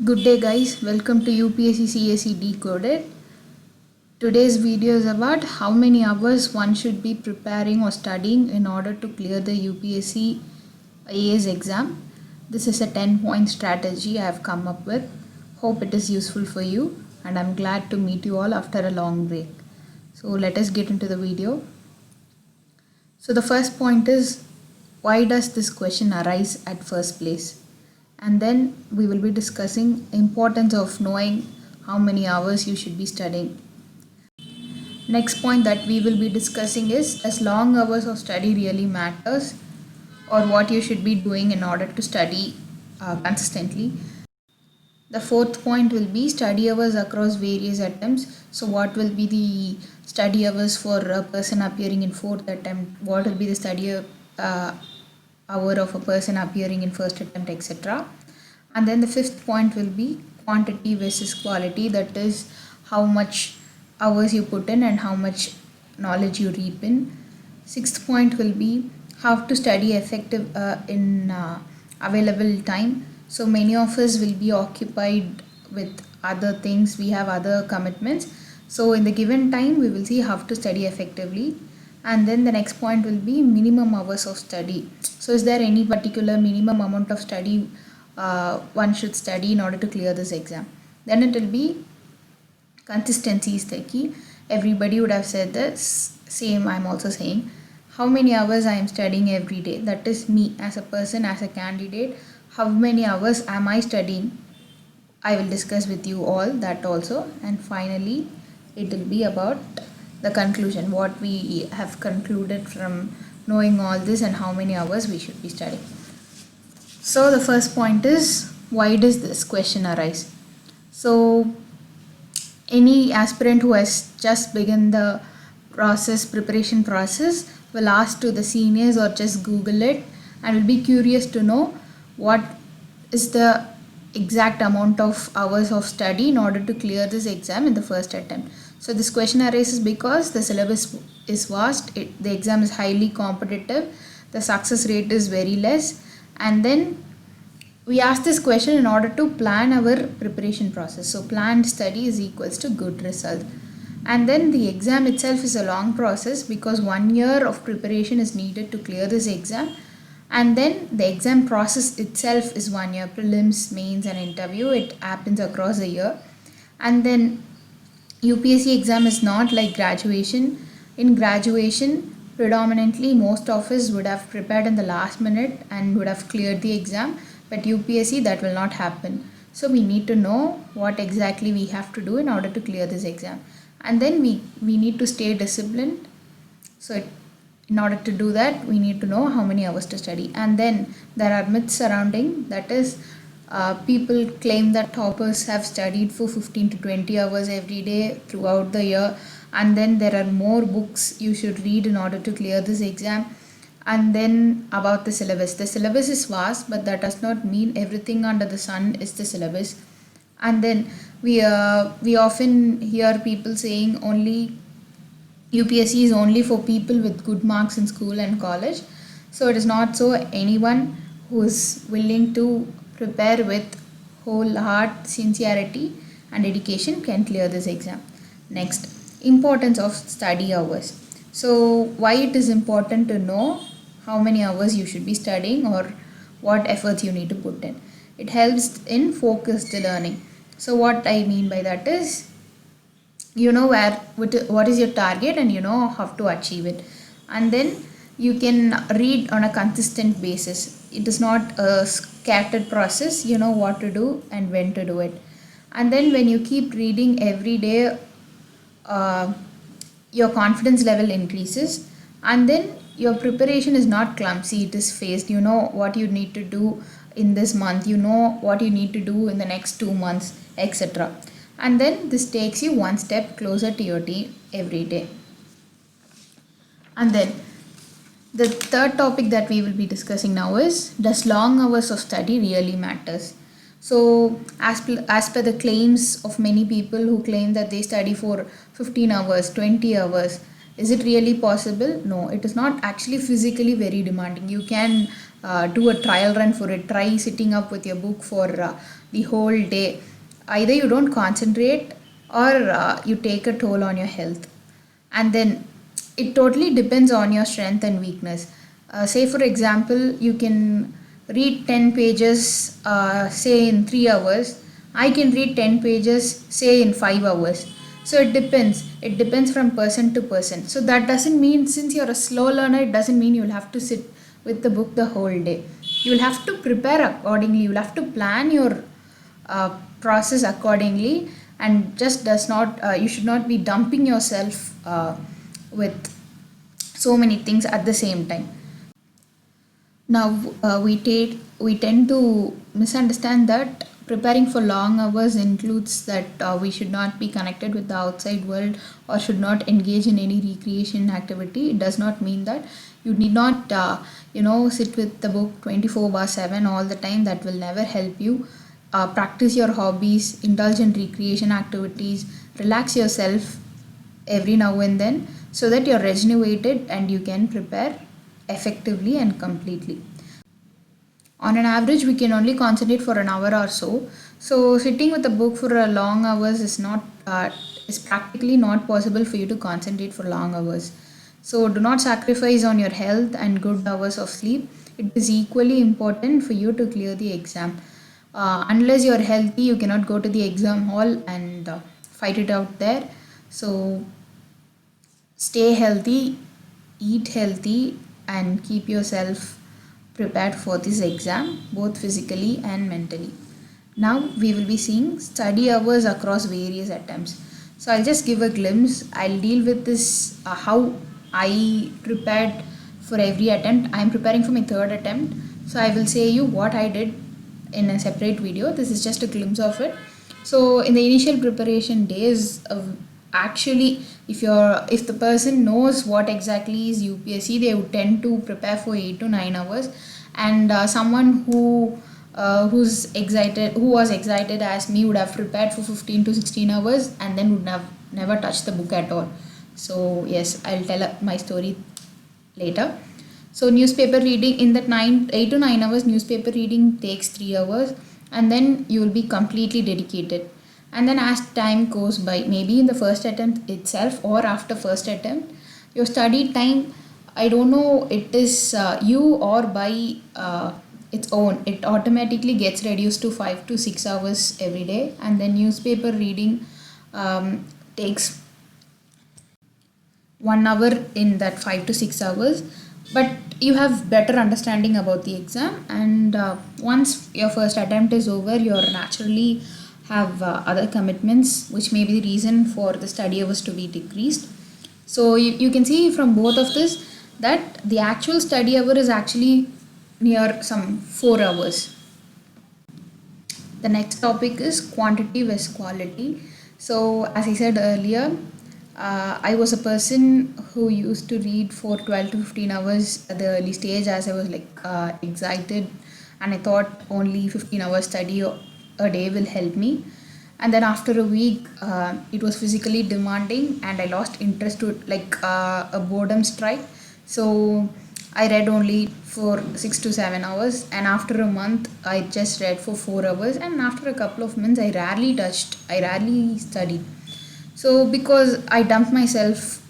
Good day guys, welcome to UPSC CSE Decoded. Today's video is about how many hours one should be preparing or studying in order to clear the UPSC IAS exam. This is a 10-point strategy I have come up with. Hope it is useful for you and I'm glad to meet you all after a long break. So let us get into the video. So the first point is, why does this question arise at first place? And then we will be discussing importance of knowing how many hours you should be studying. Next point that we will be discussing is, does long hours of study really matters, or what you should be doing in order to study consistently. The fourth point will be study hours across various attempts. So what will be the study hours for a person appearing in fourth attempt, what will be the study hour of a person appearing in first attempt, etc. And then the fifth point will be quantity versus quality, that is how much hours you put in and how much knowledge you reap in. Sixth point will be how to study effective in available time. So many of us will be occupied with other things, we have other commitments, so in the given time we will see how to study effectively. And then the next point will be minimum hours of study. So is there any particular minimum amount of study one should study in order to clear this exam? Then it will be consistency is the key. Everybody would have said this, same I'm also saying. How many hours I am studying every day, that is me as a person, as a candidate, how many hours am I studying? I will discuss with you all that also. And finally it will be about the conclusion, what we have concluded from knowing all this and how many hours we should be studying. So the first point is, why does this question arise? So any aspirant who has just begun the preparation process will ask to the seniors or just Google it and will be curious to know what is the exact amount of hours of study in order to clear this exam in the first attempt. So this question arises because the syllabus is vast, the exam is highly competitive, the success rate is very less, and then we ask this question in order to plan our preparation process. So planned study is equals to good result. And then the exam itself is a long process because 1 year of preparation is needed to clear this exam. And then the exam process itself is 1 year, prelims, mains and interview. It happens across a year. And then UPSC exam is not like graduation. In graduation, predominantly most of us would have prepared in the last minute and would have cleared the exam, but UPSC that will not happen. So we need to know what exactly we have to do in order to clear this exam, and then we need to stay disciplined. So in order to do that, we need to know how many hours to study. And then there are myths surrounding, that is people claim that toppers have studied for 15 to 20 hours every day throughout the year, and then there are more books you should read in order to clear this exam. And then about the syllabus is vast, but that does not mean everything under the sun is the syllabus. And then we often hear people saying only UPSC is only for people with good marks in school and college. So it is not so. Anyone who is willing to prepare with whole heart, sincerity and dedication can clear this exam. Next, importance of study hours. So why it is important to know how many hours you should be studying or what efforts you need to put in. It helps in focused learning. So what I mean by that is, you know what is your target and you know how to achieve it, and then you can read on a consistent basis. It is not a scattered process, you know what to do and when to do it. And then when you keep reading every day, your confidence level increases, and then your preparation is not clumsy, it is phased. You know what you need to do in this month, you know what you need to do in the next 2 months, etc. And then this takes you one step closer to your team every day. And then the third topic that we will be discussing now is, does long hours of study really matters? So as per the claims of many people who claim that they study for 15 hours, 20 hours, is it really possible? No, it is not actually physically very demanding. You can do a trial run for it. Try sitting up with your book for the whole day. Either you don't concentrate or you take a toll on your health. And then it totally depends on your strength and weakness. Say for example, you can read 10 pages say in 3 hours. I can read 10 pages say in 5 hours. So it depends from person to person. So that doesn't mean, since you're a slow learner, it doesn't mean you'll have to sit with the book the whole day. You'll have to prepare accordingly. You'll have to plan your process accordingly, and just does not you should not be dumping yourself with so many things at the same time. Now we tend to misunderstand that preparing for long hours includes that we should not be connected with the outside world or should not engage in any recreation activity. It does not mean that. You need not sit with the book 24/7 all the time. That will never help you. Practice your hobbies, indulge in recreation activities, relax yourself every now and then, so that you're regenerated and you can prepare effectively and completely. On an average, we can only concentrate for an hour or so. So sitting with a book for a long hours is practically not possible for you to concentrate for long hours. So do not sacrifice on your health and good hours of sleep. It is equally important for you to clear the exam. Unless you're healthy, you cannot go to the exam hall and fight it out there. So stay healthy, eat healthy, and keep yourself prepared for this exam, both physically and mentally. Now we will be seeing study hours across various attempts. So I'll just give a glimpse. I'll deal with this how I prepared for every attempt. I'm preparing for my third attempt. So I will say you what I did in a separate video. This is just a glimpse of it. So in the initial preparation days, actually if the person knows what exactly is UPSC, they would tend to prepare for 8 to 9 hours. And someone who was excited as me would have prepared for 15 to 16 hours and then would have never touched the book at all. So yes, I'll tell my story later. So newspaper reading, in that 8 to 9 hours, newspaper reading takes 3 hours, and then you will be completely dedicated. And then as time goes by, maybe in the first attempt itself or after first attempt, your study time, I don't know, it is you or by its own, it automatically gets reduced to 5 to 6 hours every day. And then newspaper reading takes 1 hour in that 5 to 6 hours. But you have better understanding about the exam, and once your first attempt is over, you naturally have other commitments, which may be the reason for the study hours to be decreased. So you can see from both of this that the actual study hour is actually near some 4 hours. The next topic is quantity versus quality. So as I said earlier, I was a person who used to read for 12 to 15 hours at the early stage, as I was excited, and I thought only 15 hours study a day will help me. And then after a week, it was physically demanding and I lost interest to it, like a boredom strike. So I read only for 6 to 7 hours, and after a month I just read for 4 hours, and after a couple of months I rarely studied. So because I dumped myself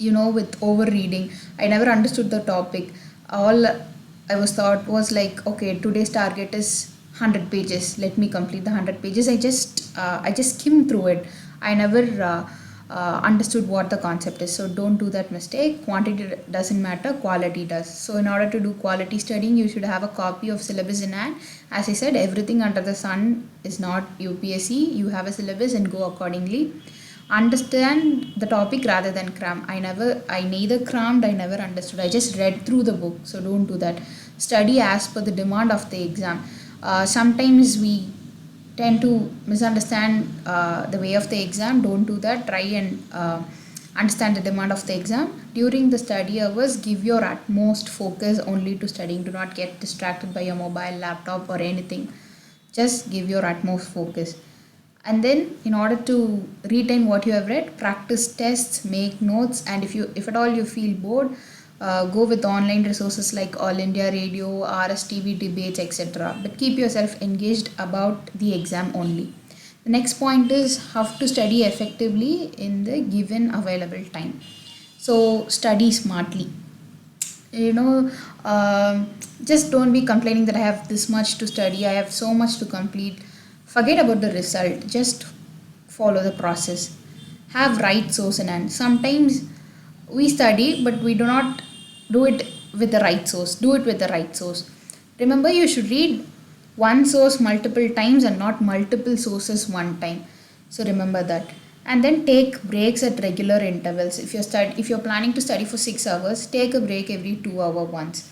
with over reading, I never understood the topic. All I was thought was like, okay, today's target is 100 pages, let me complete the 100 pages. I just skimmed through it. I never understood what the concept is. So don't do that mistake. Quantity doesn't matter, quality does. So in order to do quality studying, you should have a copy of syllabus in hand. As I said, everything under the sun is not UPSC. You have a syllabus and go accordingly. Understand the topic rather than cram. I neither crammed, I never understood. I just read through the book. So don't do that. Study as per the demand of the exam. Sometimes we tend to misunderstand the way of the exam. Don't do that. Try and understand the demand of the exam. During the study hours, give your utmost focus only to studying. Do not get distracted by your mobile, laptop or anything. Just give your utmost focus. And then in order to retain what you have read, practice tests, make notes, and if at all you feel bored, Go with online resources like All India Radio, RSTV debates, etc. But keep yourself engaged about the exam only. The next point is how to study effectively in the given available time. So study smartly. You know, just don't be complaining that I have this much to study, I have so much to complete. Forget about the result. Just follow the process. Have right source in hand. Sometimes we study, but we do not do it with the right source. Do it with the right source. Remember, you should read one source multiple times and not multiple sources one time. So remember that. And then take breaks at regular intervals. If you're planning to study for 6 hours, take a break every 2 hour once.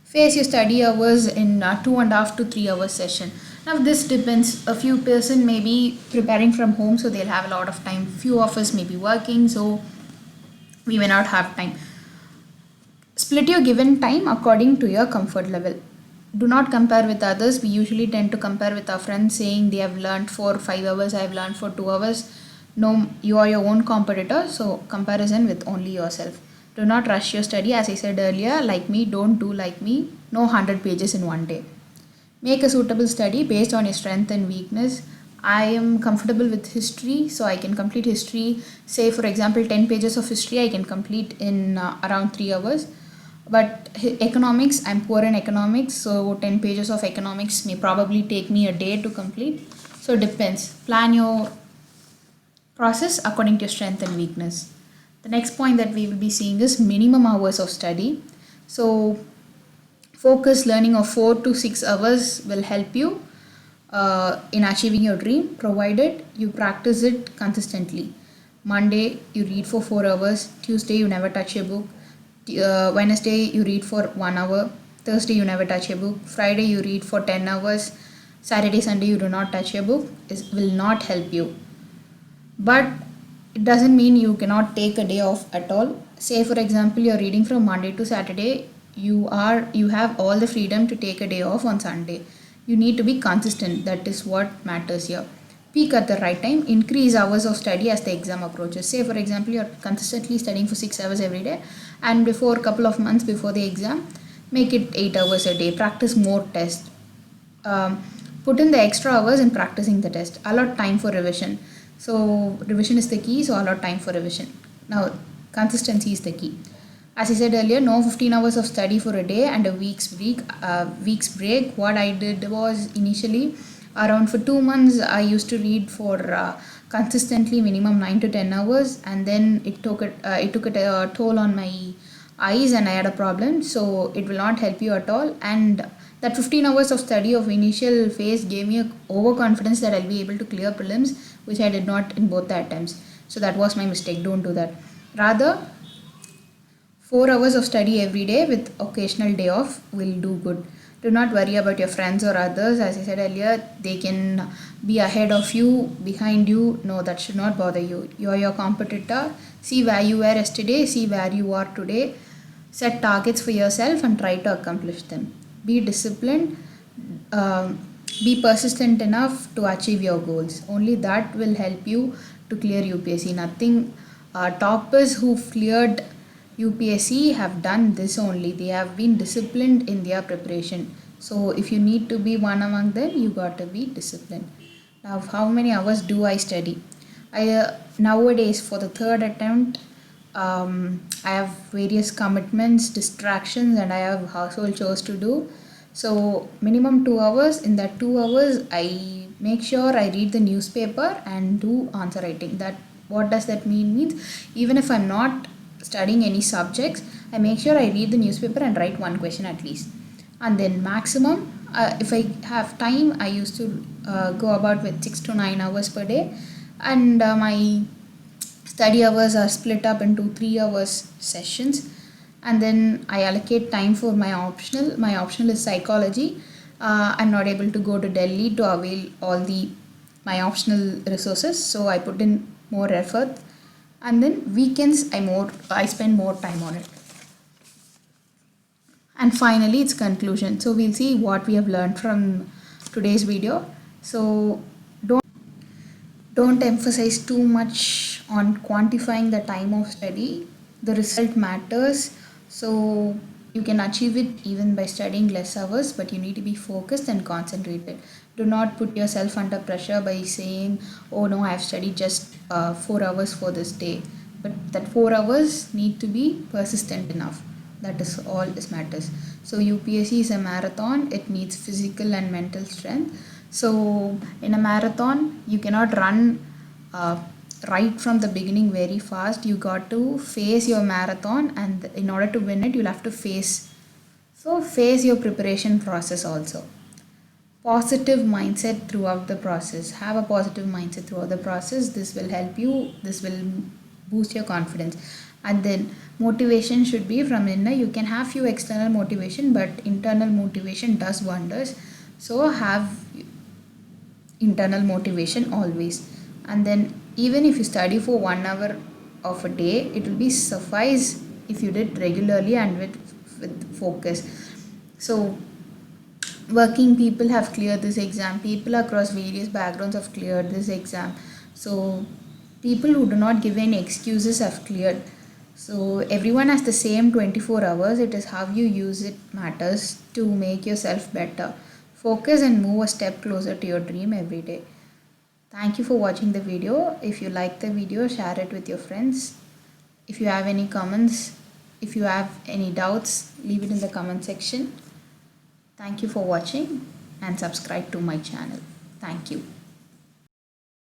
Face your study hours in 2.5 to 3 hour session. Now this depends. A few person may be preparing from home, so they'll have a lot of time. Few of us may be working, so we may not have time. Split your given time according to your comfort level. Do not compare with others. We usually tend to compare with our friends saying they have learned for 5 hours, I have learned for 2 hours. No, you are your own competitor, so comparison with only yourself. Do not rush your study. As I said earlier, like me, don't do like me. No 100 pages in one day. Make a suitable study based on your strength and weakness. I am comfortable with history, so I can complete history. Say, for example, 10 pages of history I can complete in around 3 hours. But economics, I'm poor in economics, so 10 pages of economics may probably take me a day to complete. So it depends. Plan your process according to your strength and weakness. The next point that we will be seeing is minimum hours of study. So focus learning of 4 to 6 hours will help you in achieving your dream, provided you practice it consistently. Monday you read for 4 hours, Tuesday you never touch your book, Wednesday you read for 1 hour, Thursday you never touch your book, Friday you read for 10 hours, Saturday, Sunday you do not touch your book. It will not help you. But it doesn't mean you cannot take a day off at all. Say for example you're reading from Monday to Saturday, you have all the freedom to take a day off on Sunday. You need to be consistent. That is what matters here. Peak at the right time. Increase hours of study as the exam approaches. Say for example you're consistently studying for 6 hours every day, and before a couple of months before the exam, make it 8 hours a day. Practice more tests. Put in the extra hours in practicing the test. Allot time for revision. So revision is the key, so allot time for revision. Now consistency is the key. As I said earlier, no 15 hours of study for a day and a week's break. What I did was, initially around for 2 months I used to read for consistently minimum 9 to 10 hours, and then it took a toll on my eyes and I had a problem, so it will not help you at all. And that 15 hours of study of initial phase gave me a overconfidence that I'll be able to clear prelims, which I did not in both the attempts. So that was my mistake. Don't do that. Rather, 4 hours of study every day with occasional day off will do good. Do not worry about your friends or others. As I said earlier, they can be ahead of you, behind you. No, that should not bother you. You are your competitor. See where you were yesterday, see where you are today. Set targets for yourself and try to accomplish them. Be disciplined. Be persistent enough to achieve your goals. Only that will help you to clear UPSC. Nothing. Toppers who've cleared UPSC have done this only. They have been disciplined in their preparation. So if you need to be one among them, you got to be disciplined. Now, how many hours do I study? I nowadays, for the third attempt, I have various commitments, distractions, and I have household chores to do. So minimum 2 hours. In that 2 hours, I make sure I read the newspaper and do answer writing. That, what does that mean? Means even if I'm not studying any subjects, I make sure I read the newspaper and write one question at least. And then maximum, if I have time, I used to go about with 6 to 9 hours per day, and my study hours are split up into 3 hours sessions. And then I allocate time for my optional. My optional is psychology. I'm not able to go to Delhi to avail all my optional resources, so I put in more effort. And then weekends I spend more time on it. And finally, its conclusion. So we'll see what we have learned from today's video. So don't emphasize too much on quantifying the time of study. The result matters. So you can achieve it even by studying less hours, but you need to be focused and concentrated. Do not put yourself under pressure by saying, oh no, I have studied just 4 hours for this day. But that 4 hours need to be persistent enough. That is all this matters. So UPSC is a marathon. It needs physical and mental strength. So in a marathon, you cannot run uh, right from the beginning very fast. You got to face your marathon, and in order to win it, you'll have to face your preparation process also. Positive mindset throughout the process. Have a positive mindset throughout the process. This will help you. This will boost your confidence. And then motivation should be from inner. You can have few external motivation, but internal motivation does wonders. So have internal motivation always. And then even if you study for 1 hour of a day, it will be suffice if you did regularly and with focus. So working people have cleared this exam. People across various backgrounds have cleared this exam. So people who do not give any excuses have cleared. So everyone has the same 24 hours. It is how you use it matters to make yourself better. Focus and move a step closer to your dream every day. Thank you for watching the video. If you like the video, share it with your friends. If you have any comments, if you have any doubts, leave it in the comment section. Thank you for watching and subscribe to my channel. Thank you.